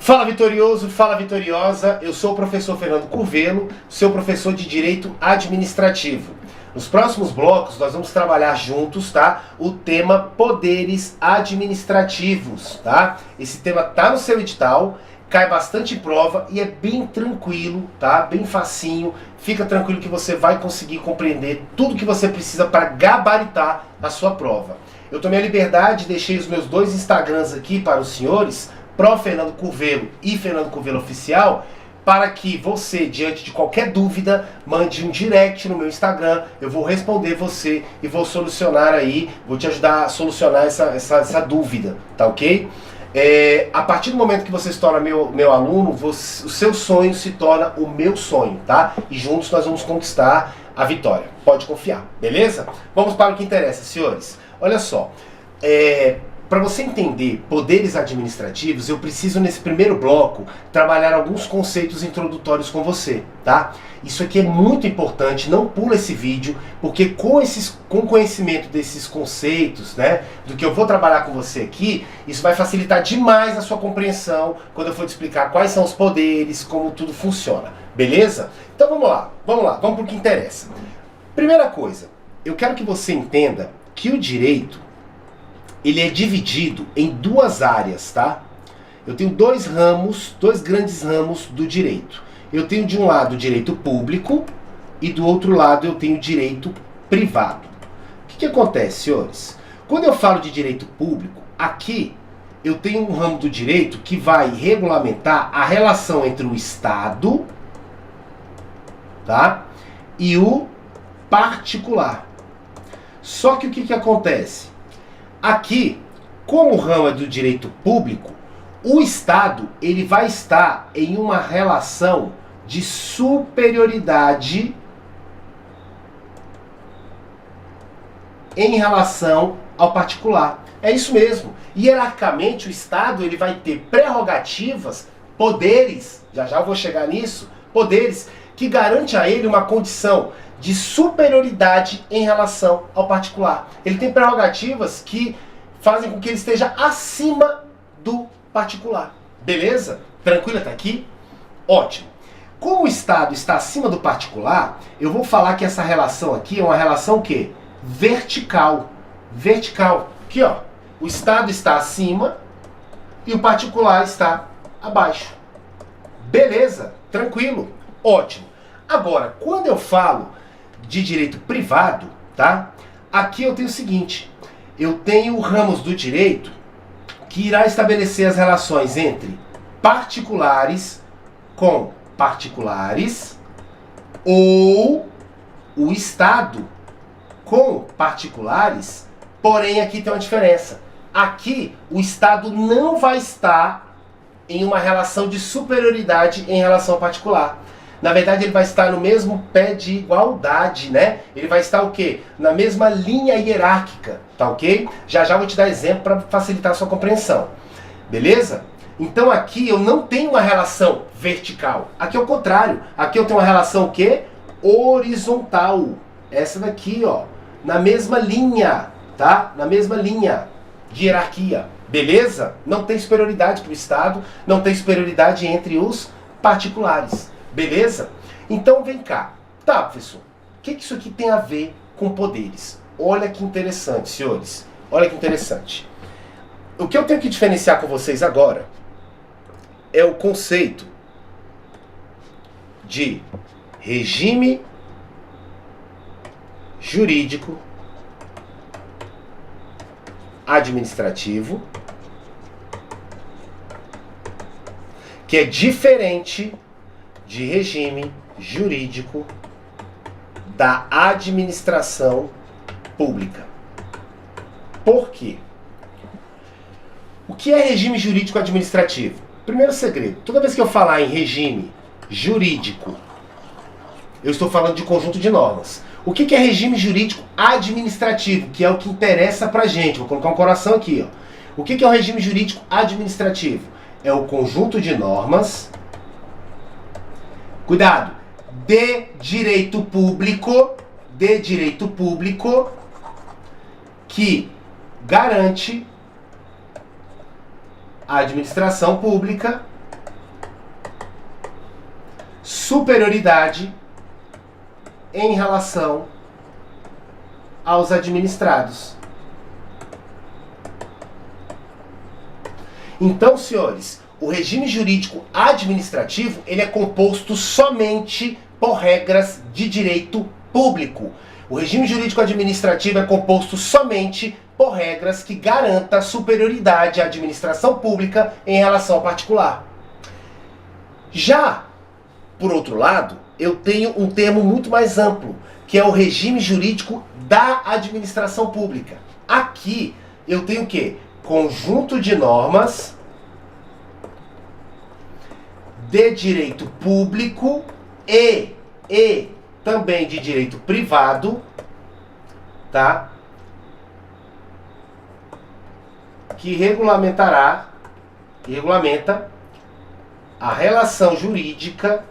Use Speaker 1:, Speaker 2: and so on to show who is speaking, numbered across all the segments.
Speaker 1: Fala vitorioso, fala vitoriosa, eu sou o professor Fernando Curvelo, seu professor de Direito Administrativo. Nos próximos blocos nós vamos trabalhar juntos, tá? O tema poderes administrativos, tá? Esse tema tá no seu edital, cai bastante em prova e é bem tranquilo, tá? Bem facinho, fica tranquilo que você vai conseguir compreender tudo que você precisa para gabaritar a sua prova. Eu tomei a liberdade, deixei os meus dois Instagrams aqui para os senhores, Pro Fernando Curvelo e Fernando Curvelo Oficial, para que você, diante de qualquer dúvida, mande um direct no meu Instagram, eu vou responder você e vou solucionar aí, vou te ajudar a solucionar essa dúvida, tá ok? A partir do momento que você se torna meu aluno, o seu sonho se torna o meu sonho, tá? E juntos nós vamos conquistar a vitória, pode confiar, beleza? Vamos para o que interessa, senhores. Olha só, para você entender poderes administrativos, eu preciso nesse primeiro bloco trabalhar alguns conceitos introdutórios com você, tá? Isso aqui é muito importante, não pula esse vídeo, porque com o conhecimento desses conceitos, né, do que eu vou trabalhar com você aqui, isso vai facilitar demais a sua compreensão quando eu for te explicar quais são os poderes, como tudo funciona, beleza? Então vamos lá, vamos para o que interessa. Primeira coisa, eu quero que você entenda que o direito ele é dividido em duas áreas, tá? Eu tenho dois grandes ramos do direito. Eu tenho de um lado o direito público e do outro lado eu tenho o direito privado. O que acontece, senhores? Quando eu falo de direito público, aqui eu tenho um ramo do direito que vai regulamentar a relação entre o Estado, tá? E o particular. Só que o que acontece? Aqui, como o ramo é do direito público, o Estado ele vai estar em uma relação de superioridade em relação ao particular. É isso mesmo. Hierarquicamente, o Estado ele vai ter prerrogativas, poderes, já eu vou chegar nisso, poderes que garante a ele uma condição de superioridade em relação ao particular. Ele tem prerrogativas que fazem com que ele esteja acima do particular. Beleza? Tranquilo até aqui? Ótimo. Como o Estado está acima do particular, eu vou falar que essa relação aqui é uma relação o quê? Vertical. Vertical. Aqui, ó. O Estado está acima e o particular está abaixo. Beleza? Tranquilo? Ótimo. Agora, quando eu falo de direito privado, tá? Aqui eu tenho o seguinte, eu tenho ramos do direito que irá estabelecer as relações entre particulares com particulares ou o Estado com particulares, porém aqui tem uma diferença. Aqui o Estado não vai estar em uma relação de superioridade em relação ao particular. Na verdade, ele vai estar no mesmo pé de igualdade, né? Ele vai estar o quê? Na mesma linha hierárquica, tá ok? Já vou te dar exemplo para facilitar a sua compreensão. Beleza? Então aqui eu não tenho uma relação vertical. Aqui é o contrário. Aqui eu tenho uma relação o quê? Horizontal. Essa daqui, ó. Na mesma linha, tá? Na mesma linha de hierarquia. Beleza? Não tem superioridade para o Estado, não tem superioridade entre os particulares. Beleza? Então vem cá. Tá, professor, o que isso aqui tem a ver com poderes? Olha que interessante, senhores. Olha que interessante. O que eu tenho que diferenciar com vocês agora é o conceito de regime jurídico administrativo, que é diferente de regime jurídico da administração pública. Por quê? O que é regime jurídico administrativo? Primeiro segredo, toda vez que eu falar em regime jurídico, eu estou falando de conjunto de normas. O que é regime jurídico administrativo? Que é o que interessa pra gente. Vou colocar um coração aqui, ó. O que é o regime jurídico administrativo? É o conjunto de normas, cuidado, de direito público, que garante a administração pública superioridade em relação aos administrados. Então, senhores, o regime jurídico administrativo ele é composto somente por regras de direito público. O regime jurídico administrativo é composto somente por regras que garantam superioridade à administração pública em relação ao particular. Já, por outro lado, eu tenho um termo muito mais amplo, que é o regime jurídico da administração pública. Aqui eu tenho o quê? Conjunto de normas de direito público e também de direito privado, tá? Que regulamenta a relação jurídica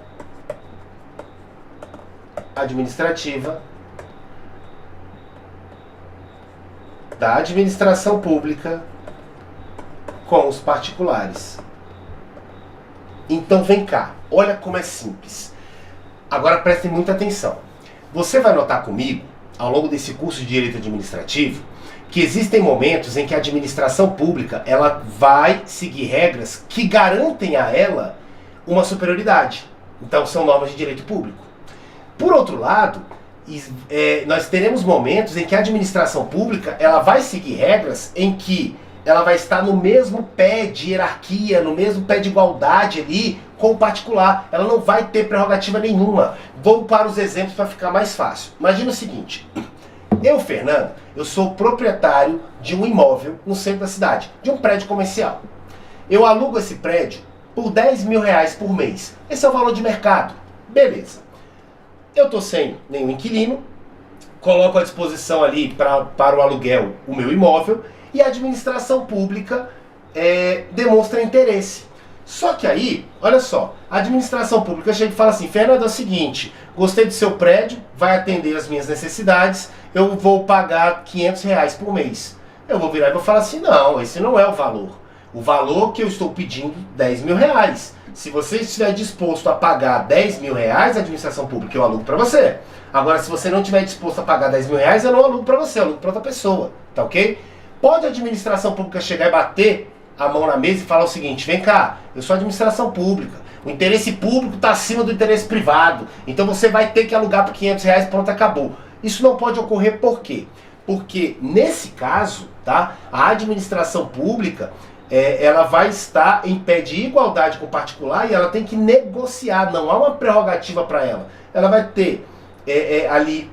Speaker 1: administrativa da administração pública com os particulares. Então vem cá, olha como é simples. Agora prestem muita atenção. Você vai notar comigo, ao longo desse curso de Direito Administrativo, que existem momentos em que a administração pública ela vai seguir regras que garantem a ela uma superioridade. Então são normas de direito público. Por outro lado, nós teremos momentos em que a administração pública ela vai seguir regras em que ela vai estar no mesmo pé de hierarquia, no mesmo pé de igualdade ali com o particular. Ela não vai ter prerrogativa nenhuma. Vou para os exemplos para ficar mais fácil. Imagina o seguinte. Eu, Fernando, eu sou proprietário de um imóvel no centro da cidade, de um prédio comercial. Eu alugo esse prédio por R$10.000 por mês. Esse é o valor de mercado. Beleza. Eu estou sem nenhum inquilino, coloco à disposição ali para o aluguel o meu imóvel e a administração pública demonstra interesse. Só que aí, olha só, a administração pública chega e fala assim: Fernando, é o seguinte, gostei do seu prédio, vai atender as minhas necessidades, eu vou pagar R$500 por mês. Eu vou virar e vou falar assim: não, esse não é o valor. O valor que eu estou pedindo, R$10.000. Se você estiver disposto a pagar R$10.000, a administração pública eu alugo para você. Agora, se você não estiver disposto a pagar R$10.000, eu não alugo para você, eu alugo para outra pessoa, tá ok? Pode a administração pública chegar e bater a mão na mesa e falar o seguinte: vem cá, eu sou administração pública, o interesse público está acima do interesse privado, então você vai ter que alugar por R$500, pronto, acabou. Isso não pode ocorrer por quê? Porque nesse caso, tá, a administração pública ela vai estar em pé de igualdade com o particular e ela tem que negociar, não há uma prerrogativa para ela. Ela vai ter ali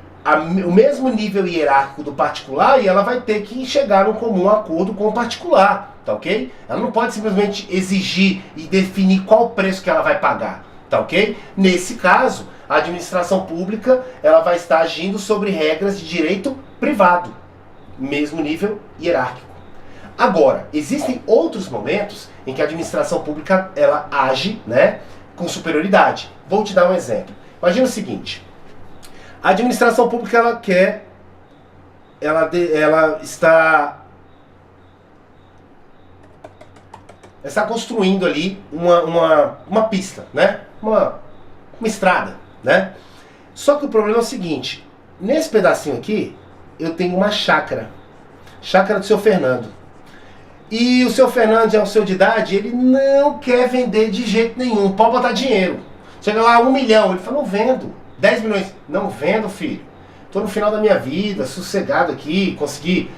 Speaker 1: o mesmo nível hierárquico do particular e ela vai ter que chegar a um comum acordo com o particular, tá ok? Ela não pode simplesmente exigir e definir qual o preço que ela vai pagar, tá ok? Nesse caso, a administração pública ela vai estar agindo sobre regras de direito privado, mesmo nível hierárquico. Agora, existem outros momentos em que a administração pública ela age, né, com superioridade. Vou te dar um exemplo. Imagina o seguinte: a administração pública ela está construindo ali uma pista, né, uma estrada, né? Só que o problema é o seguinte: nesse pedacinho aqui eu tenho uma chácara do seu Fernando. E o seu Fernando, já é o seu de idade, ele não quer vender de jeito nenhum, pode botar dinheiro. Chega lá, 1 milhão, ele fala: não vendo. 10 milhões, não vendo, filho. Tô no final da minha vida, sossegado aqui, consegui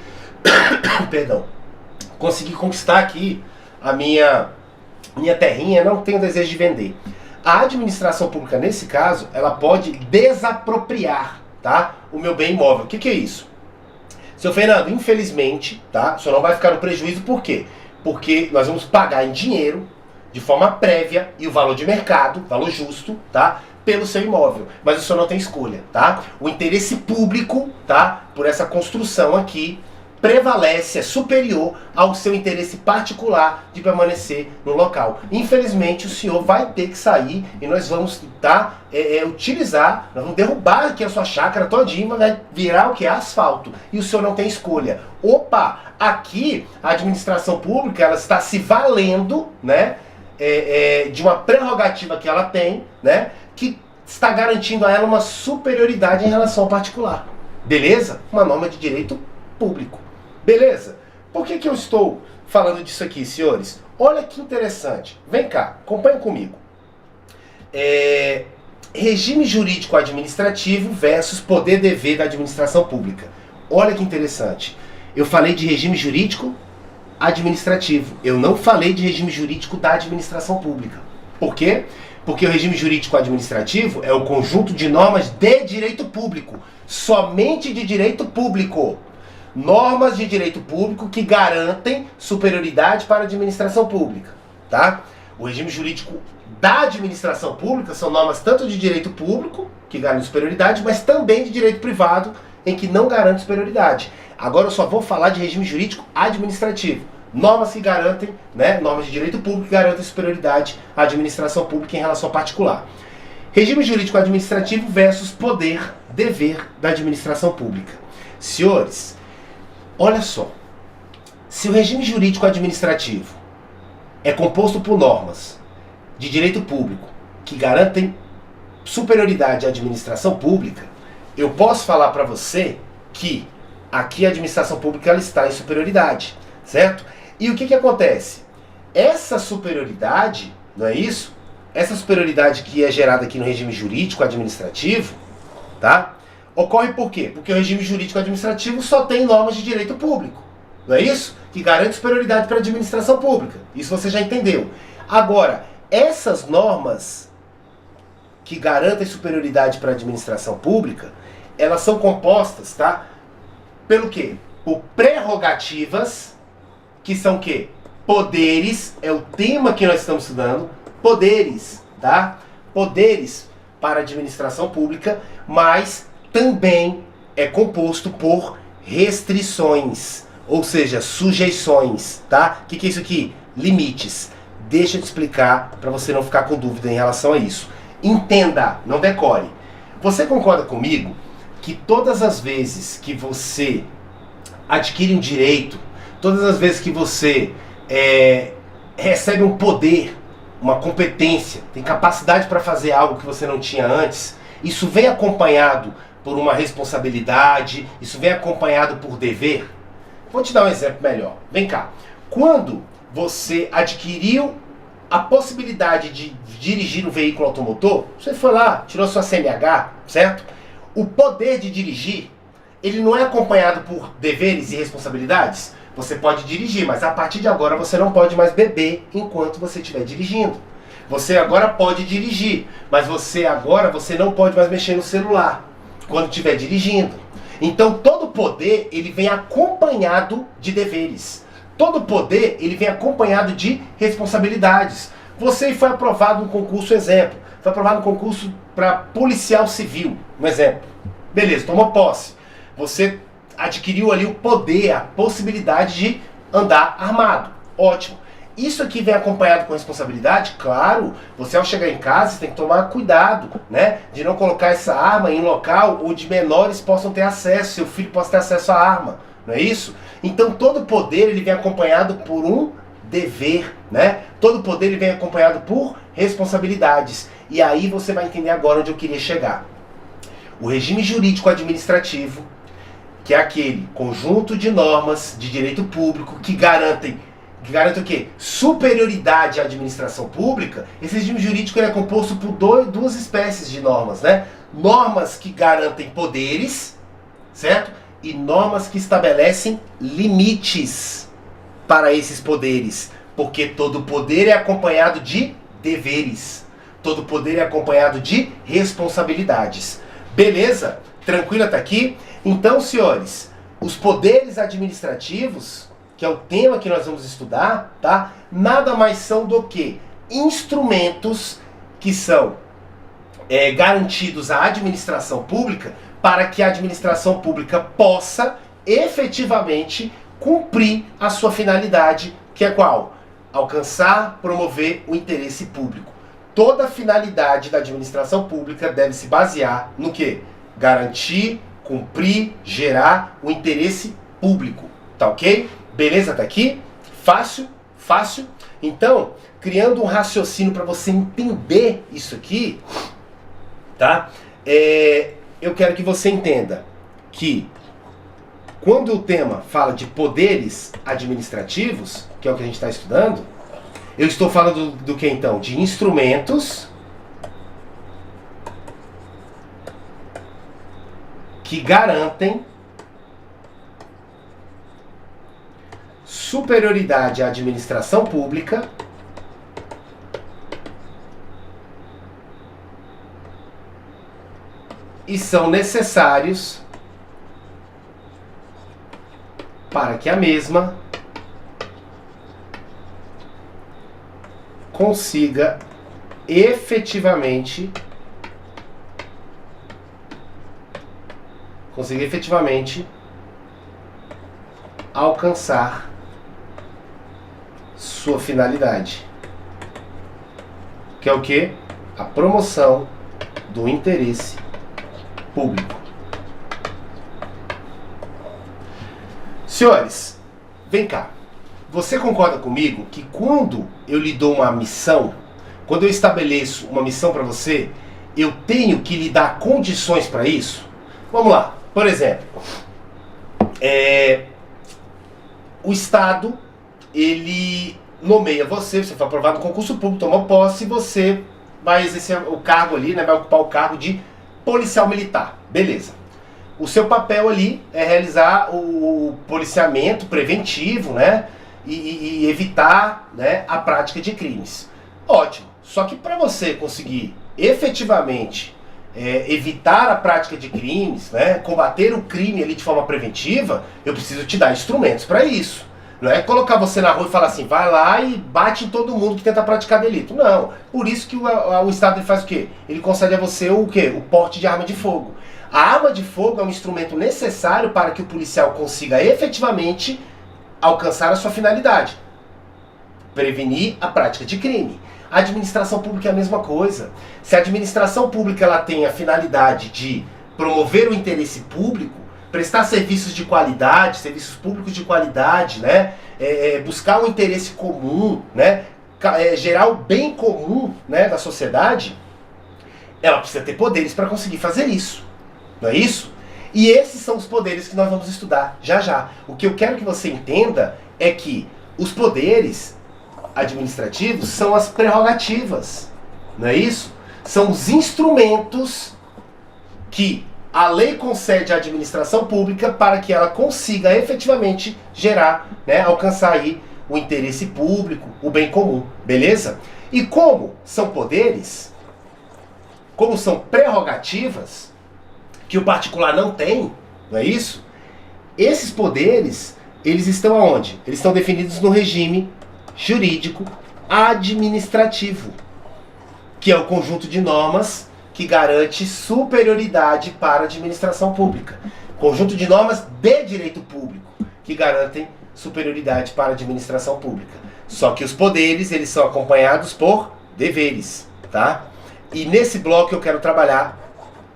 Speaker 1: conquistar aqui a minha terrinha, não tenho desejo de vender. A administração pública, nesse caso, ela pode desapropriar, tá, o meu bem imóvel. O que é isso? Seu Fernando, infelizmente, tá, o senhor não vai ficar no prejuízo, por quê? Porque nós vamos pagar em dinheiro, de forma prévia, e o valor de mercado, valor justo, tá, pelo seu imóvel. Mas o senhor não tem escolha, tá? O interesse público, tá, por essa construção aqui, prevalece, é superior ao seu interesse particular de permanecer no local. Infelizmente, o senhor vai ter que sair e nós vamos utilizar, nós vamos derrubar aqui a sua chácara todinha, vai virar o que? Asfalto. E o senhor não tem escolha. Opa, aqui a administração pública ela está se valendo, né, de uma prerrogativa que ela tem, né, que está garantindo a ela uma superioridade em relação ao particular. Beleza? Uma norma de direito público. Beleza? Por que eu estou falando disso aqui, senhores? Olha que interessante. Vem cá, acompanha comigo. Regime jurídico administrativo versus poder-dever da administração pública. Olha que interessante. Eu falei de regime jurídico administrativo. Eu não falei de regime jurídico da administração pública. Por quê? Porque o regime jurídico administrativo é o conjunto de normas de direito público. Somente de direito público. Normas de direito público que garantem superioridade para a administração pública. Tá? O regime jurídico da administração pública são normas tanto de direito público, que garantem superioridade, mas também de direito privado, em que não garante superioridade. Agora eu só vou falar de regime jurídico administrativo. Normas que garantem, né, normas de direito público que garantem superioridade à administração pública em relação ao particular. Regime jurídico administrativo versus poder, dever da administração pública. Senhores, olha só. Se o regime jurídico administrativo é composto por normas de direito público que garantem superioridade à administração pública, eu posso falar para você que aqui a administração pública ela está em superioridade, certo? E o que acontece? Essa superioridade, não é isso? Essa superioridade que é gerada aqui no regime jurídico administrativo, tá? Ocorre por quê? Porque o regime jurídico administrativo só tem normas de direito público, não é isso? Que garante superioridade para a administração pública. Isso você já entendeu. Agora, essas normas que garantem superioridade para a administração pública, elas são compostas, tá? Pelo quê? Por prerrogativas, que são o quê? Poderes, é o tema que nós estamos estudando, poderes, tá? Poderes para a administração pública, mas também é composto por restrições, ou seja, sujeições, tá? O que é isso aqui? Limites. Deixa eu te explicar para você não ficar com dúvida em relação a isso. Entenda, não decore. Você concorda comigo que todas as vezes que você adquire um direito, todas as vezes que você recebe um poder, uma competência, tem capacidade para fazer algo que você não tinha antes, isso vem acompanhado por uma responsabilidade, isso vem acompanhado por dever? Vou te dar um exemplo melhor. Vem cá. Quando você adquiriu a possibilidade de dirigir um veículo automotor, você foi lá, tirou sua CNH, certo? O poder de dirigir, ele não é acompanhado por deveres e responsabilidades? Você pode dirigir, mas a partir de agora você não pode mais beber enquanto você estiver dirigindo. Você agora pode dirigir, mas você não pode mais mexer no celular quando estiver dirigindo. Então todo poder, ele vem acompanhado de deveres. Todo poder, ele vem acompanhado de responsabilidades. Você foi aprovado no concurso, exemplo, foi aprovado no concurso para policial civil, um exemplo. Beleza, tomou posse. Você adquiriu ali o poder, a possibilidade de andar armado. Ótimo. Isso aqui vem acompanhado com responsabilidade? Claro. Você ao chegar em casa, você tem que tomar cuidado, né? De não colocar essa arma em local onde menores possam ter acesso, seu filho possa ter acesso à arma. Não é isso? Então todo poder ele vem acompanhado por um dever, né? Todo poder ele vem acompanhado por responsabilidades. E aí você vai entender agora onde eu queria chegar. O regime jurídico administrativo, que é aquele conjunto de normas de direito público que garantem o quê? Superioridade à administração pública. Esse regime jurídico ele é composto por duas espécies de normas, né? Normas que garantem poderes, certo? E normas que estabelecem limites para esses poderes. Porque todo poder é acompanhado de deveres. Todo poder é acompanhado de responsabilidades. Beleza? Tranquilo até aqui? Então, senhores, os poderes administrativos, que é o tema que nós vamos estudar, tá? Nada mais são do que instrumentos que são garantidos à administração pública para que a administração pública possa efetivamente cumprir a sua finalidade, que é qual? Alcançar, promover o interesse público. Toda a finalidade da administração pública deve se basear no quê? Garantir, cumprir, gerar o interesse público. Tá ok? Beleza? Tá aqui? Fácil? Fácil? Então, criando um raciocínio para você entender isso aqui, tá? Eu quero que você entenda que quando o tema fala de poderes administrativos, que é o que a gente está estudando, eu estou falando do que então? De instrumentos que garantem superioridade à administração pública e são necessários para que a mesma consiga efetivamente alcançar sua finalidade, que é o que? A promoção do interesse público. Senhores, vem cá. Você concorda comigo que quando eu lhe dou uma missão, quando eu estabeleço uma missão para você, eu tenho que lhe dar condições para isso? Vamos lá. Por exemplo, o Estado, ele nomeia você foi aprovado no concurso público, tomou posse, e você vai exercer o cargo ali, né, vai ocupar o cargo de policial militar. Beleza. O seu papel ali é realizar o policiamento preventivo, né, e evitar, né, a prática de crimes. Ótimo. Só que para você conseguir efetivamente evitar a prática de crimes, né, combater o crime ali de forma preventiva, eu preciso te dar instrumentos para isso. Não é colocar você na rua e falar assim, vai lá e bate em todo mundo que tenta praticar delito. Não. Por isso que o Estado ele faz o quê? Ele concede a você o quê? O porte de arma de fogo. A arma de fogo é um instrumento necessário para que o policial consiga efetivamente alcançar a sua finalidade. Prevenir a prática de crime. A administração pública é a mesma coisa. Se a administração pública ela tem a finalidade de promover o interesse público, prestar serviços de qualidade, serviços públicos de qualidade, né? Buscar o interesse comum, né? Gerar o bem comum, né, da sociedade, ela precisa ter poderes para conseguir fazer isso. Não é isso? E esses são os poderes que nós vamos estudar já já. O que eu quero que você entenda é que os poderes administrativos são as prerrogativas, não é isso? São os instrumentos que a lei concede à administração pública para que ela consiga efetivamente gerar, né, alcançar aí o interesse público, o bem comum, beleza? E como são poderes, como são prerrogativas que o particular não tem, não é isso? Esses poderes, eles estão aonde? Eles estão definidos no regime jurídico administrativo, que é o conjunto de normas que garante superioridade para a administração pública. Conjunto de normas de direito público que garantem superioridade para a administração pública. Só que os poderes, eles são acompanhados por deveres, tá? E nesse bloco eu quero trabalhar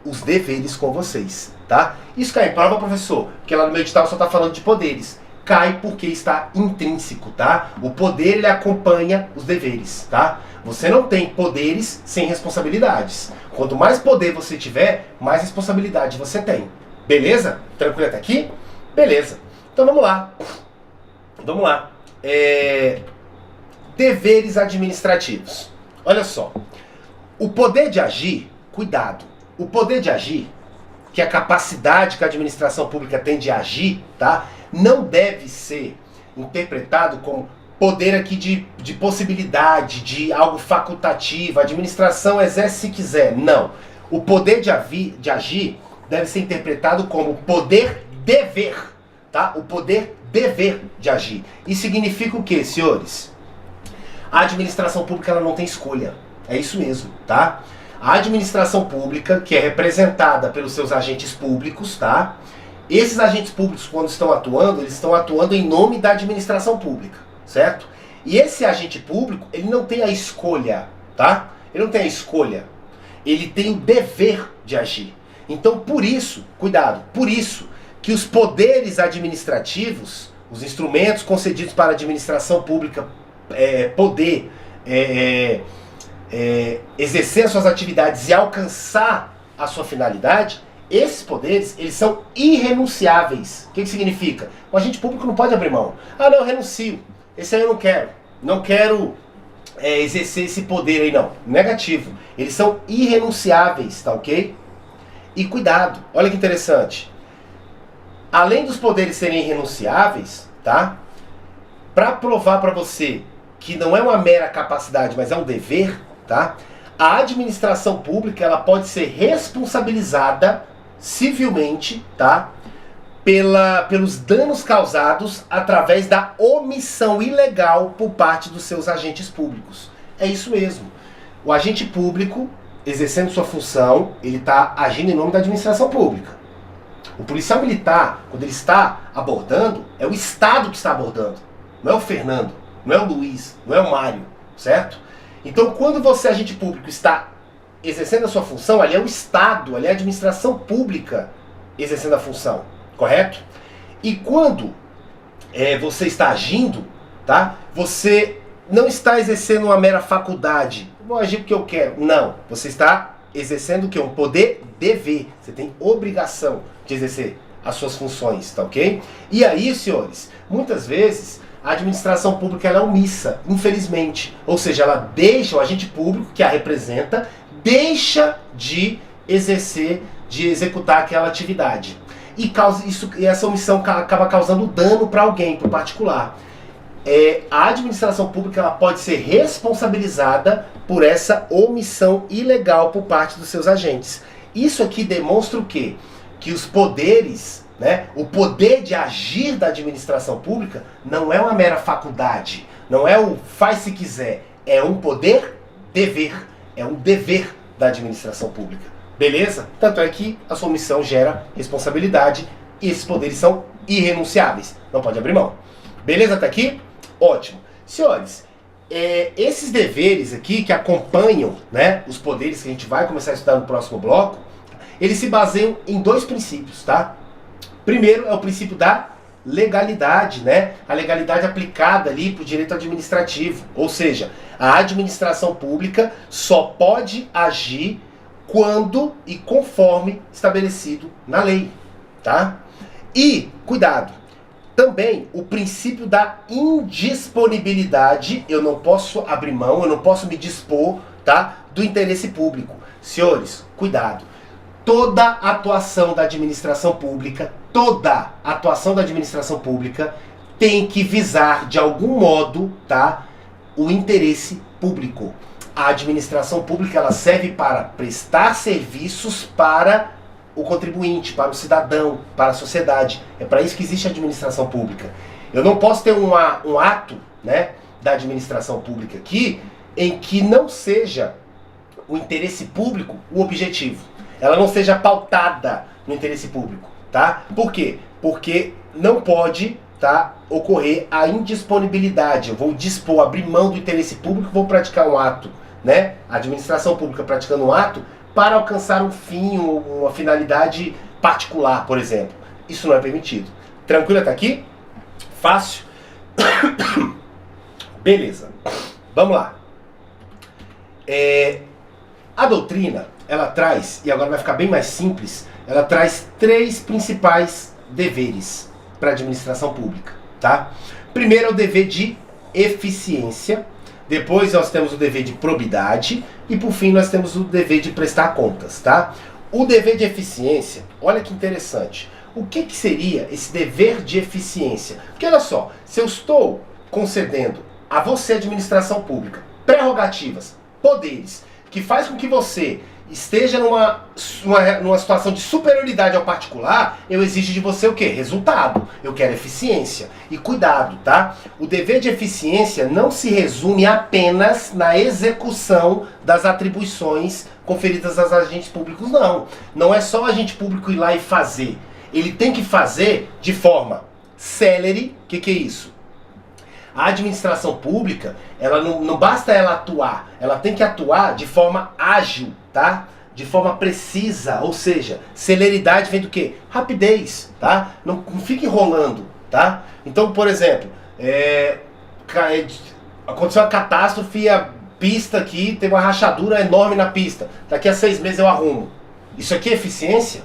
Speaker 1: os deveres com vocês, tá? Isso cai em prova, professor, porque lá no meu edital só está falando de poderes. Cai porque está intrínseco, tá? O poder, ele acompanha os deveres, tá? Você não tem poderes sem responsabilidades. Quanto mais poder você tiver, mais responsabilidade você tem. Beleza? Tranquilo até aqui? Beleza. Então vamos lá. Vamos lá. Deveres administrativos. Olha só. O poder de agir, cuidado. O poder de agir, que é a capacidade que a administração pública tem de agir, tá? Não deve ser interpretado como poder aqui de possibilidade, de algo facultativo. A administração exerce se quiser. Não. O poder de agir deve ser interpretado como poder-dever. Tá? O poder-dever de agir. Isso significa o quê, senhores? A administração pública ela não tem escolha. É isso mesmo, tá? A administração pública, que é representada pelos seus agentes públicos, tá? Esses agentes públicos, quando estão atuando, eles estão atuando em nome da administração pública, certo? E esse agente público, ele não tem a escolha, tá? Ele não tem a escolha. Ele tem o dever de agir. Então, por isso, cuidado, por isso que os poderes administrativos, os instrumentos concedidos para a administração pública poder exercer as suas atividades e alcançar a sua finalidade, esses poderes, eles são irrenunciáveis. O que significa? O agente público não pode abrir mão. Ah, não, eu renuncio. Esse aí eu não quero. Não quero exercer esse poder aí, não. Negativo. Eles são irrenunciáveis, tá ok? E cuidado, olha que interessante. Além dos poderes serem irrenunciáveis, tá? Para provar para você que não é uma mera capacidade, mas é um dever, tá? A administração pública, ela pode ser responsabilizada civilmente, tá? Pelos danos causados através da omissão ilegal por parte dos seus agentes públicos. É isso mesmo. O agente público, exercendo sua função, ele está agindo em nome da administração pública. O policial militar, quando ele está abordando, é o Estado que está abordando. Não é o Fernando, não é o Luiz, não é o Mário, certo? Então, quando você, agente público, está exercendo a sua função, ali é o Estado, ali é a administração pública exercendo a função, correto? E quando você está agindo, tá? Você não está exercendo uma mera faculdade. Vou agir porque eu quero. Não. Você está exercendo o quê? Um poder dever. Você tem obrigação de exercer as suas funções, tá ok? E aí, senhores, muitas vezes a administração pública ela é omissa, infelizmente. Ou seja, ela deixa o agente público que a representa, deixa de exercer, de executar aquela atividade. E essa omissão acaba causando dano para alguém, para o particular. A administração pública ela pode ser responsabilizada por essa omissão ilegal por parte dos seus agentes. Isso aqui demonstra o quê? Que os poderes, né, o poder de agir da administração pública não é uma mera faculdade, não é o faz se quiser, é um poder-dever, é um dever da administração pública. Beleza? Tanto é que a sua missão gera responsabilidade e esses poderes são irrenunciáveis, não pode abrir mão. Beleza até aqui? Ótimo. Senhores, esses deveres aqui que acompanham, né, os poderes que a gente vai começar a estudar no próximo bloco, eles se baseiam em dois princípios, tá? Primeiro é o princípio da legalidade, né? A legalidade aplicada ali para o direito administrativo. Ou seja, a administração pública só pode agir quando e conforme estabelecido na lei, tá? E, cuidado, também o princípio da indisponibilidade, eu não posso abrir mão, eu não posso me dispor, tá? Do interesse público. Senhores, cuidado. Toda atuação da administração pública, tem que visar de algum modo, tá, o interesse público. A administração pública ela serve para prestar serviços para o contribuinte, para o cidadão, para a sociedade. É para isso que existe a administração pública. Eu não posso ter um ato, né, da administração pública aqui em que não seja o interesse público o objetivo. Ela não seja pautada no interesse público, tá? Por quê? Porque não pode, tá, ocorrer a indisponibilidade. Eu vou dispor, abrir mão do interesse público, vou praticar um ato, né? A administração pública praticando um ato para alcançar um fim ou uma finalidade particular, por exemplo. Isso não é permitido. Tranquilo até aqui? Fácil? Beleza. Vamos lá. A doutrina, ela traz, e agora vai ficar bem mais simples, ela traz três principais deveres para a administração pública, tá? Primeiro é o dever de eficiência, depois nós temos o dever de probidade e por fim nós temos o dever de prestar contas, tá? O dever de eficiência, olha que interessante. O que seria esse dever de eficiência? Porque olha só, se eu estou concedendo a você, administração pública, prerrogativas, poderes, que faz com que você esteja numa situação de superioridade ao particular, eu exijo de você o quê? Resultado. Eu quero eficiência. E cuidado, tá? O dever de eficiência não se resume apenas na execução das atribuições conferidas aos agentes públicos, não. Não é só o agente público ir lá e fazer. Ele tem que fazer de forma célere. O que é isso? A administração pública, ela não basta ela atuar, ela tem que atuar de forma ágil, tá? De forma precisa, ou seja, celeridade vem do quê? Rapidez, tá? Não fique enrolando, tá? Então, por exemplo, aconteceu uma catástrofe há pista aqui, tem uma rachadura enorme na pista. Daqui a 6 meses eu arrumo. Isso aqui é eficiência?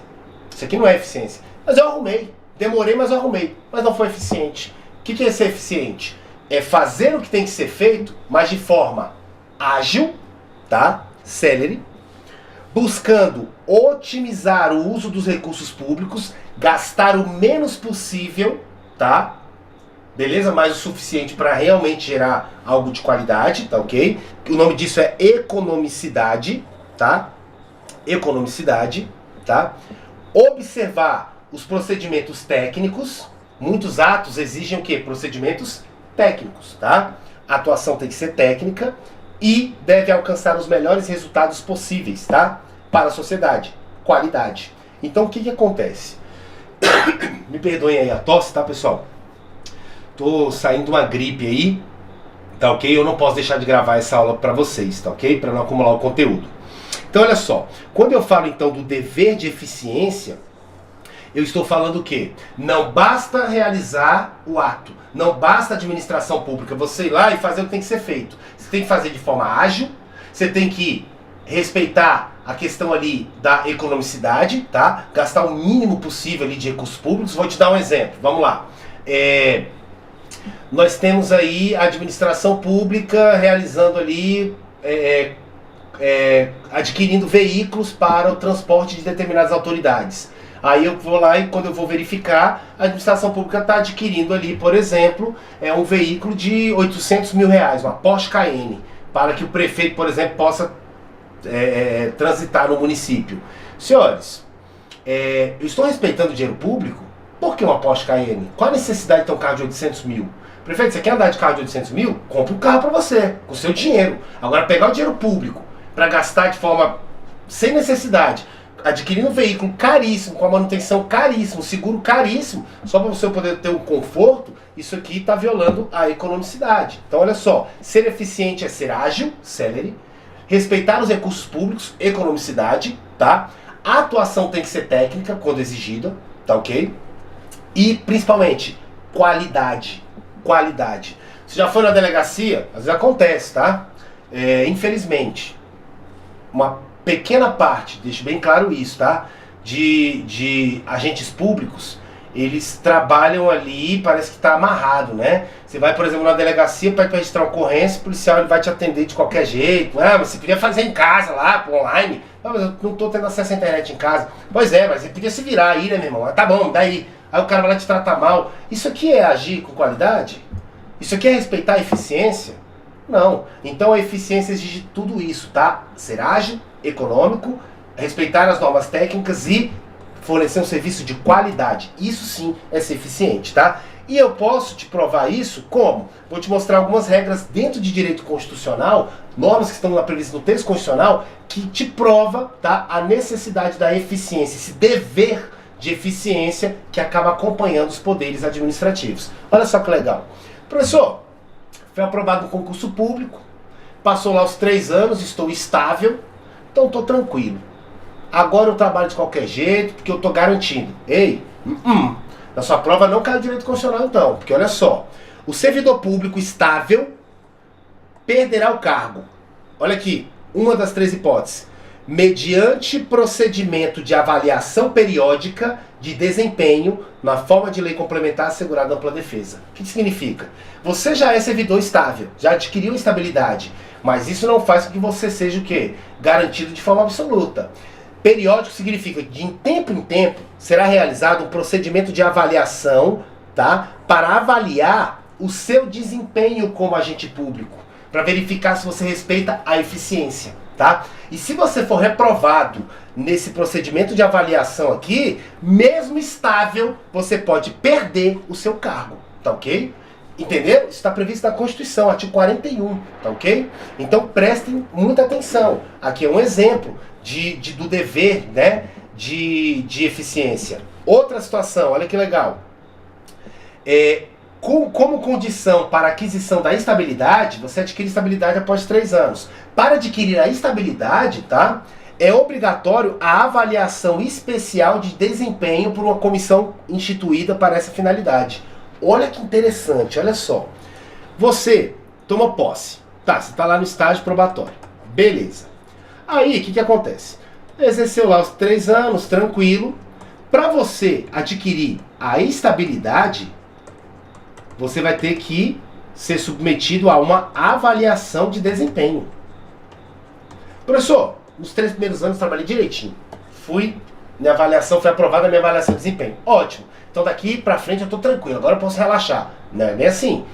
Speaker 1: Isso aqui não é eficiência. Mas eu arrumei. Demorei, mas eu arrumei. Mas não foi eficiente. O que é ser eficiente? É fazer o que tem que ser feito, mas de forma ágil, tá? Célere, buscando otimizar o uso dos recursos públicos, gastar o menos possível, tá? Beleza? Mas o suficiente para realmente gerar algo de qualidade, tá ok? O nome disso é economicidade, tá? Economicidade, tá? Observar os procedimentos técnicos. Muitos atos exigem o quê? Procedimentos técnicos, tá? A atuação tem que ser técnica e deve alcançar os melhores resultados possíveis, tá? Para a sociedade. Qualidade. Então o que acontece? Me perdoem aí a tosse, tá, pessoal? Tô saindo uma gripe aí, tá ok? Eu não posso deixar de gravar essa aula para vocês, tá ok? Para não acumular o conteúdo. Então olha só, quando eu falo então do dever de eficiência, eu estou falando o quê? Não basta realizar o ato, não basta a administração pública, você ir lá e fazer o que tem que ser feito. Você tem que fazer de forma ágil, você tem que respeitar a questão ali da economicidade, tá? Gastar o mínimo possível ali de recursos públicos. Vou te dar um exemplo, vamos lá. Nós temos aí a administração pública realizando ali, adquirindo veículos para o transporte de determinadas autoridades. Aí eu vou lá e quando eu vou verificar, a administração pública está adquirindo ali, por exemplo, um veículo de 800 mil reais, uma Porsche Cayenne, para que o prefeito, por exemplo, possa transitar no município. Senhores, eu estou respeitando o dinheiro público? Por que uma Porsche Cayenne? Qual a necessidade de ter um carro de 800 mil? Prefeito, você quer andar de carro de 800 mil? Compre um carro para você, com o seu dinheiro. Agora, pegar o dinheiro público para gastar de forma sem necessidade, adquirindo um veículo caríssimo, com a manutenção caríssima, seguro caríssimo, só para você poder ter um conforto, isso aqui está violando a economicidade. Então, olha só, ser eficiente é ser ágil, célere, respeitar os recursos públicos, economicidade, tá? A atuação tem que ser técnica, quando exigida, tá ok? E, principalmente, qualidade. Qualidade. Você já foi na delegacia? Às vezes acontece, tá? Infelizmente, uma pequena parte, deixo bem claro isso, tá? De agentes públicos, eles trabalham ali, parece que tá amarrado, né? Você vai, por exemplo, na delegacia, pede para registrar uma ocorrência, o policial ele vai te atender de qualquer jeito. Ah, mas você podia fazer em casa lá, online. Ah, mas eu não tô tendo acesso à internet em casa. Pois é, mas você podia se virar aí, né, meu irmão? Ah, tá bom, daí. Aí o cara vai lá te tratar mal. Isso aqui é agir com qualidade? Isso aqui é respeitar a eficiência? Não. Então a eficiência exige tudo isso, tá? Ser ágil, econômico, respeitar as normas técnicas e fornecer um serviço de qualidade. Isso sim é ser eficiente, tá? E eu posso te provar isso como? Vou te mostrar algumas regras dentro de direito constitucional, normas que estão previstas no texto constitucional, que te prova, tá, a necessidade da eficiência, esse dever de eficiência que acaba acompanhando os poderes administrativos. Olha só que legal. Professor, foi aprovado um concurso público, passou lá os 3 anos, estou estável, então estou tranquilo. Agora eu trabalho de qualquer jeito, porque eu estou garantindo. Ei, na sua prova não cai o direito constitucional então, porque olha só, o servidor público estável perderá o cargo. Olha aqui, uma das 3 hipóteses. Mediante procedimento de avaliação periódica de desempenho na forma de lei complementar assegurada ampla defesa. O que significa? Você já é servidor estável, já adquiriu estabilidade, mas isso não faz com que você seja o quê? Garantido de forma absoluta. Periódico significa que de tempo em tempo será realizado um procedimento de avaliação, tá? Para avaliar o seu desempenho como agente público, para verificar se você respeita a eficiência, tá? E se você for reprovado nesse procedimento de avaliação aqui, mesmo estável, você pode perder o seu cargo, tá ok? Entendeu? Isso está previsto na Constituição, artigo 41, tá ok? Então prestem muita atenção. Aqui é um exemplo do dever, né, de eficiência. Outra situação, olha que legal. Como condição para a aquisição da estabilidade, você adquire estabilidade após 3 anos. Para adquirir a estabilidade, tá, é obrigatório a avaliação especial de desempenho por uma comissão instituída para essa finalidade. Olha que interessante, olha só. Você toma posse, Tá, você está lá no estágio probatório. Beleza. Aí, o que acontece? Exerceu lá os 3 anos, tranquilo. Para você adquirir a estabilidade, você vai ter que ser submetido a uma avaliação de desempenho. Professor, nos 3 primeiros anos trabalhei direitinho. Minha avaliação foi aprovada, minha avaliação de desempenho. Ótimo. Então daqui para frente eu estou tranquilo, agora eu posso relaxar. Não é nem assim.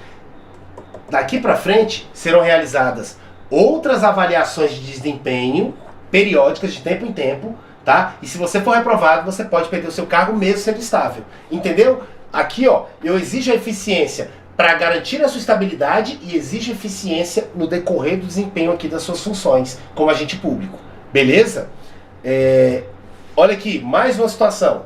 Speaker 1: Daqui para frente serão realizadas outras avaliações de desempenho periódicas de tempo em tempo, tá? E se você for reprovado, você pode perder o seu cargo mesmo sendo estável. Entendeu? Aqui, ó, eu exijo a eficiência para garantir a sua estabilidade e exijo eficiência no decorrer do desempenho aqui das suas funções como agente público. Beleza? Olha aqui, mais uma situação.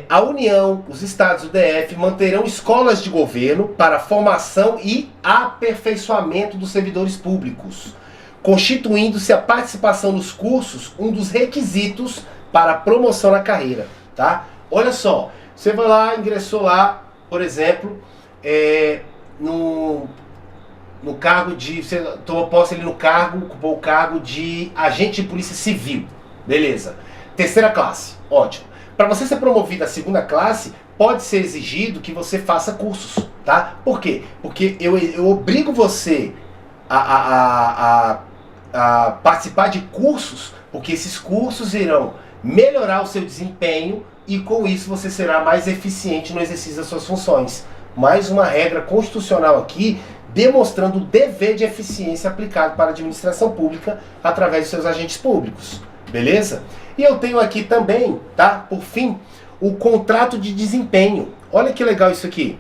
Speaker 1: A União, os estados, o DF, manterão escolas de governo para formação e aperfeiçoamento dos servidores públicos, constituindo-se a participação nos cursos um dos requisitos para a promoção na carreira, tá? Olha só, você vai lá, ingressou lá, por exemplo, no cargo de... Você tomou posse ali no cargo, ocupou o cargo de agente de polícia civil, beleza. 3ª classe, ótimo. Para você ser promovido à 2ª classe, pode ser exigido que você faça cursos, tá? Por quê? Porque eu obrigo você a participar de cursos, porque esses cursos irão melhorar o seu desempenho e com isso você será mais eficiente no exercício das suas funções. Mais uma regra constitucional aqui, demonstrando o dever de eficiência aplicado para a administração pública através dos seus agentes públicos. Beleza? E eu tenho aqui também, tá? Por fim, o contrato de desempenho. Olha que legal isso aqui.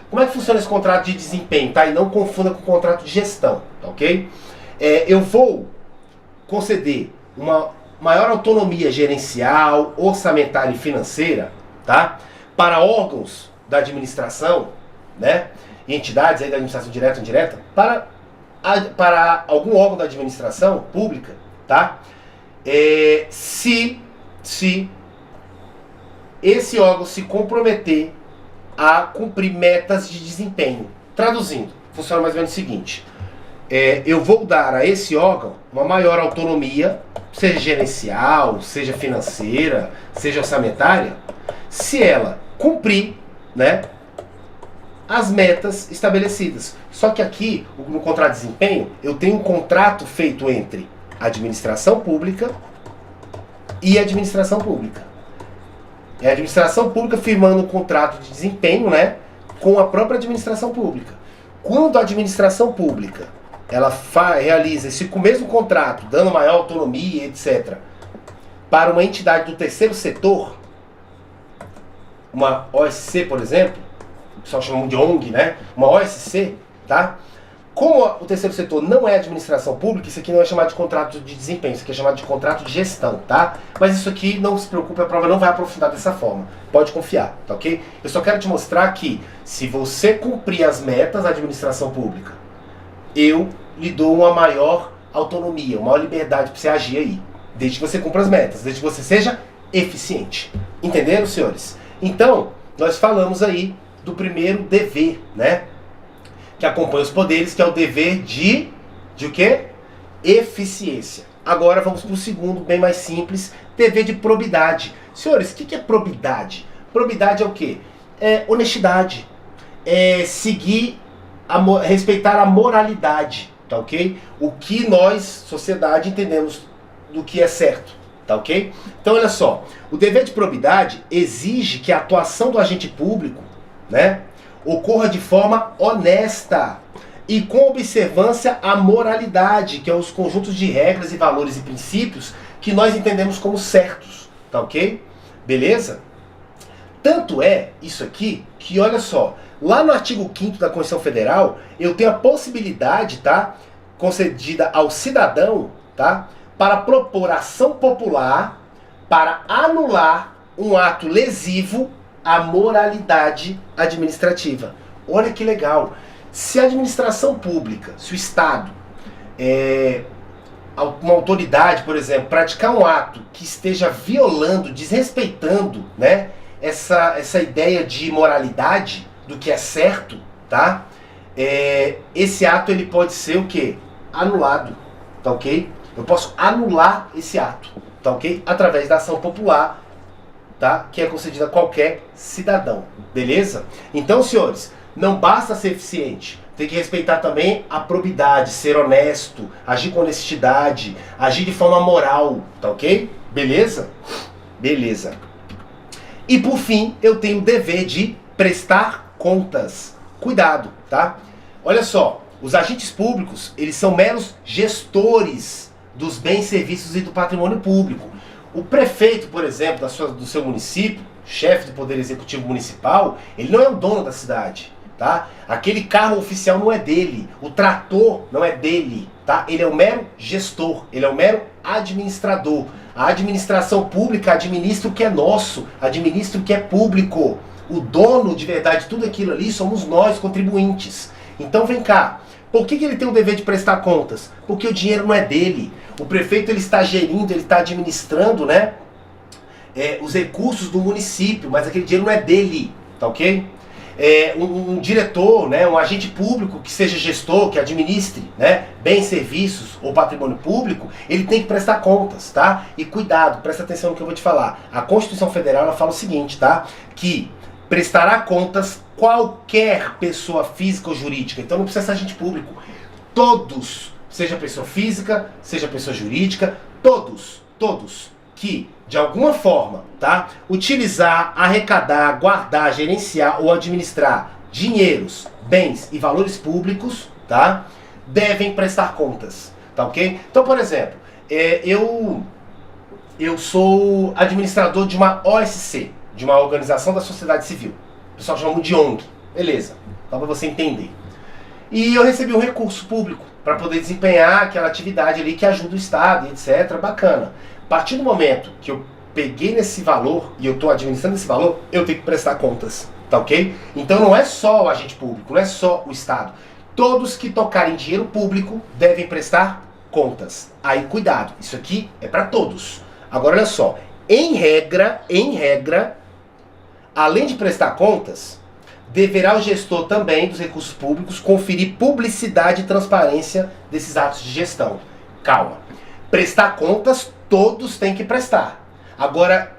Speaker 1: Como é que funciona esse contrato de desempenho, tá? E não confunda com o contrato de gestão, tá ok? Eu vou conceder uma maior autonomia gerencial, orçamentária e financeira, tá? Para órgãos da administração, né? E entidades aí da administração direta ou indireta, para algum órgão da administração pública, tá? Se esse órgão se comprometer a cumprir metas de desempenho. Traduzindo, funciona mais ou menos o seguinte: eu vou dar a esse órgão uma maior autonomia, seja gerencial, seja financeira, seja orçamentária, se ela cumprir, né, as metas estabelecidas. Só que aqui, no contrato de desempenho, eu tenho um contrato feito entre a administração pública e a administração pública. É a administração pública firmando um contrato de desempenho, né, com a própria administração pública. Quando a administração pública ela realiza esse mesmo contrato, dando maior autonomia, etc., para uma entidade do terceiro setor, uma OSC, por exemplo, o pessoal chama de ONG, né? Uma OSC, tá? Como o terceiro setor não é administração pública, isso aqui não é chamado de contrato de desempenho, isso aqui é chamado de contrato de gestão, tá? Mas isso aqui, não se preocupe, a prova não vai aprofundar dessa forma. Pode confiar, tá ok? Eu só quero te mostrar que, se você cumprir as metas da administração pública, eu lhe dou uma maior autonomia, uma maior liberdade para você agir aí. Desde que você cumpra as metas, desde que você seja eficiente. Entenderam, senhores? Então, nós falamos aí do primeiro dever, né? Que acompanha os poderes, que é o dever de o quê? Eficiência. Agora vamos para o segundo, bem mais simples, dever de probidade. Senhores, o que é probidade? Probidade é o quê? É honestidade. É seguir, respeitar a moralidade, tá ok? O que nós, sociedade, entendemos do que é certo, tá ok? Então olha só, o dever de probidade exige que a atuação do agente público, né, ocorra de forma honesta e com observância à moralidade, que é os conjuntos de regras e valores e princípios que nós entendemos como certos, tá ok? Beleza? Tanto é isso aqui que, olha só, lá no artigo 5º da Constituição Federal, eu tenho a possibilidade, tá, concedida ao cidadão, tá, para propor ação popular para anular um ato lesivo à moralidade administrativa. Olha que legal. Se a administração pública, se o Estado, uma autoridade, por exemplo, praticar um ato que esteja violando, desrespeitando, né, essa ideia de moralidade, do que é certo, tá? esse ato ele pode ser o quê? Anulado, tá ok? Eu posso anular esse ato, tá ok? Através da ação popular, tá? Que é concedida a qualquer cidadão, beleza? Então, senhores, não basta ser eficiente, tem que respeitar também a probidade, ser honesto, agir com honestidade, agir de forma moral, tá ok? Beleza? Beleza. E por fim, eu tenho o dever de prestar contas. Cuidado, tá? Olha só, os agentes públicos, eles são meros gestores dos bens, serviços e do patrimônio público. O prefeito, por exemplo, do seu município, chefe do Poder Executivo Municipal, ele não é o dono da cidade, tá? Aquele carro oficial não é dele, o trator não é dele, tá? Ele é um mero gestor, ele é um mero administrador. A administração pública administra o que é nosso, administra o que é público. O dono de verdade, tudo aquilo ali, somos nós, contribuintes. Então vem cá, por que ele tem o dever de prestar contas? Porque o dinheiro não é dele. O prefeito ele está gerindo, ele está administrando, né, os recursos do município, mas aquele dinheiro não é dele, tá ok? Um diretor, né, um agente público que seja gestor, que administre, né, bens, serviços ou patrimônio público, ele tem que prestar contas, tá? E cuidado, presta atenção no que eu vou te falar. A Constituição Federal ela fala o seguinte, tá? Que prestará contas qualquer pessoa física ou jurídica. Então não precisa ser agente público. Todos, seja pessoa física, seja pessoa jurídica, todos que de alguma forma, tá, utilizar, arrecadar, guardar, gerenciar ou administrar dinheiros, bens e valores públicos, tá, devem prestar contas, tá ok? Então, por exemplo, eu sou administrador de uma OSC, de uma organização da sociedade civil. O pessoal chama de ONG, beleza? Só para você entender. E eu recebi um recurso público para poder desempenhar aquela atividade ali que ajuda o Estado, etc. Bacana. A partir do momento que eu peguei nesse valor e eu estou administrando esse valor, eu tenho que prestar contas, tá ok? Então não é só o agente público, não é só o Estado. Todos que tocarem dinheiro público devem prestar contas. Aí cuidado, isso aqui é para todos. Agora olha só, em regra, além de prestar contas, deverá o gestor também dos recursos públicos conferir publicidade e transparência desses atos de gestão. Calma. Prestar contas, todos têm que prestar. Agora,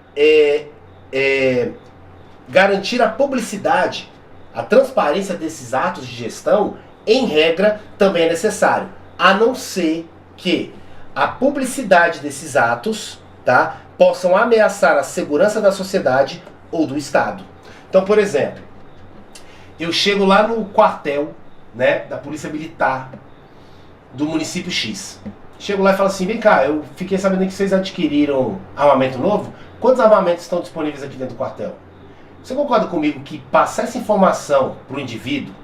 Speaker 1: garantir a publicidade, a transparência desses atos de gestão, em regra, também é necessário. A não ser que a publicidade desses atos, tá, possam ameaçar a segurança da sociedade ou do Estado. Então, por exemplo, eu chego lá no quartel, né, da Polícia Militar do município X. Chego lá e falo assim, vem cá, eu fiquei sabendo que vocês adquiriram armamento novo. Quantos armamentos estão disponíveis aqui dentro do quartel? Você concorda comigo que passar essa informação para o indivíduo,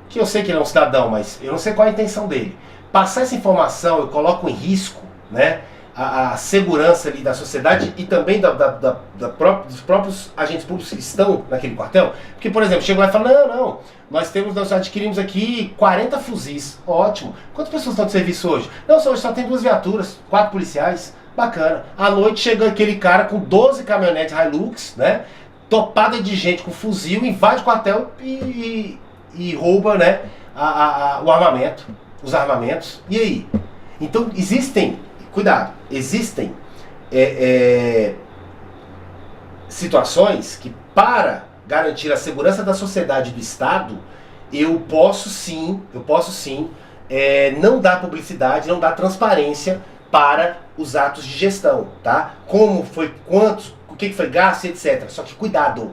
Speaker 1: que eu sei que ele é um cidadão, mas eu não sei qual é a intenção dele. Passar essa informação, eu coloco em risco, né, a segurança ali da sociedade e também dos próprios agentes públicos que estão naquele quartel. Porque, por exemplo, chego lá e falo, não, nós adquirimos aqui 40 fuzis. Ótimo. Quantas pessoas estão de serviço hoje? Não, hoje só tem 2 viaturas, 4 policiais. Bacana. À noite chega aquele cara com 12 caminhonetes Hilux, né, topada de gente com fuzil, invade o quartel e rouba, né, o armamento, os armamentos. E aí? Então existem, cuidado, existem situações que, para garantir a segurança da sociedade e do Estado, eu posso sim não dar publicidade, não dar transparência para os atos de gestão, tá? Como foi, quantos, o que foi gasto, etc. Só que cuidado.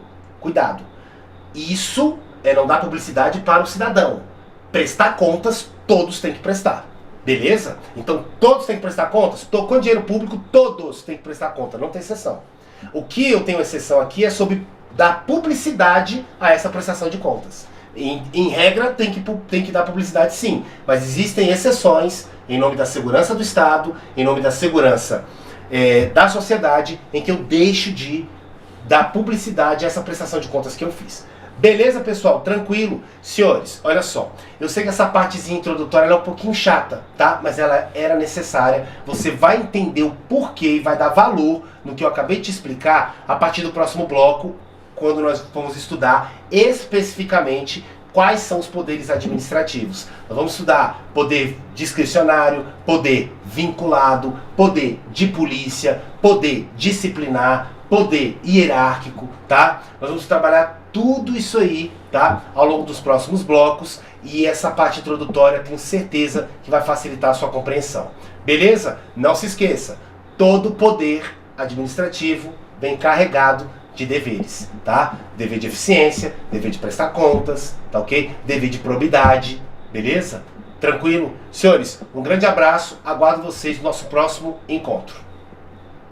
Speaker 1: Isso é não dar publicidade para o cidadão. Prestar contas, todos têm que prestar. Beleza? Então todos têm que prestar contas? Com dinheiro público, todos têm que prestar conta, não tem exceção. O que eu tenho exceção aqui é sobre dar publicidade a essa prestação de contas. Em regra, tem que dar publicidade sim, mas existem exceções em nome da segurança do Estado, em nome da segurança da sociedade, em que eu deixo de dar publicidade a essa prestação de contas que eu fiz. Beleza, pessoal? Tranquilo? Senhores, olha só. Eu sei que essa partezinha introdutória ela é um pouquinho chata, tá? Mas ela era necessária. Você vai entender o porquê e vai dar valor no que eu acabei de te explicar a partir do próximo bloco, quando nós vamos estudar especificamente quais são os poderes administrativos. Nós vamos estudar poder discricionário, poder vinculado, poder de polícia, poder disciplinar, poder hierárquico, tá? Nós vamos trabalhar tudo isso aí, tá? Ao longo dos próximos blocos, e essa parte introdutória tenho certeza que vai facilitar a sua compreensão. Beleza? Não se esqueça, todo poder administrativo vem carregado de deveres, tá? Dever de eficiência, dever de prestar contas, tá ok? Dever de probidade, beleza? Tranquilo? Senhores, um grande abraço, aguardo vocês no nosso próximo encontro.